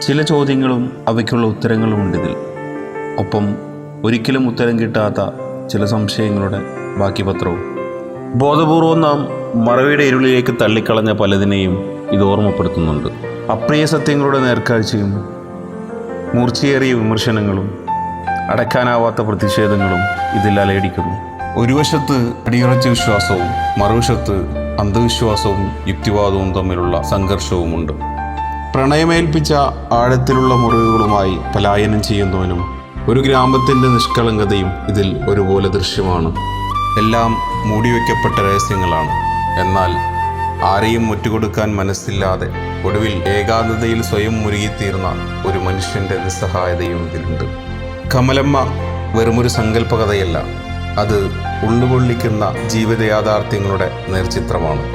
ചില ചോദ്യങ്ങളും അവയ്ക്കുള്ള ഉത്തരങ്ങളുമുണ്ട് ഇതിൽ. ഒപ്പം ഒരിക്കലും ഉത്തരം കിട്ടാത്ത ചില സംശയങ്ങളുടെ ബാക്കി പത്രവും. ബോധപൂർവം നാം മറവിയുടെ ഇരുളിലേക്ക് തള്ളിക്കളഞ്ഞ പലതിനെയും ഇത് ഓർമ്മപ്പെടുത്തുന്നുണ്ട്. അപ്രിയ സത്യങ്ങളുടെ നേർക്കാഴ്ചയും മൂർച്ചയേറിയ വിമർശനങ്ങളും അടക്കാനാവാത്ത പ്രതിഷേധങ്ങളും ഇതിൽ അലയടിക്കുന്നു. ഒരു വശത്ത് അടിയുറച്ച വിശ്വാസവും മറുവശത്ത് അന്ധവിശ്വാസവും യുക്തിവാദവും തമ്മിലുള്ള സംഘർഷവുമുണ്ട്. പ്രണയമേൽപ്പിച്ച ആഴത്തിലുള്ള മുറിവുകളുമായി പലായനം ചെയ്യുന്നവനും ഒരു ഗ്രാമത്തിൻ്റെ നിഷ്കളങ്കതയും ഇതിൽ ഒരുപോലെ ദൃശ്യമാണ്. എല്ലാം മൂടിവെക്കപ്പെട്ട രഹസ്യങ്ങളാണ്. എന്നാൽ ആരെയും മുറ്റുകൊടുക്കാൻ മനസ്സില്ലാതെ ഒടുവിൽ ഏകാന്തതയിൽ സ്വയം മുരുകിത്തീർന്ന ഒരു മനുഷ്യൻ്റെ നിസ്സഹായതയും ഇതിലുണ്ട്. കമലമ്മ വെറുമൊരു സങ്കല്പകഥയല്ല, അത് ഉള്ളുകൊള്ളിക്കുന്ന ജീവിത യാഥാർത്ഥ്യങ്ങളുടെ നേർചിത്രമാണ്.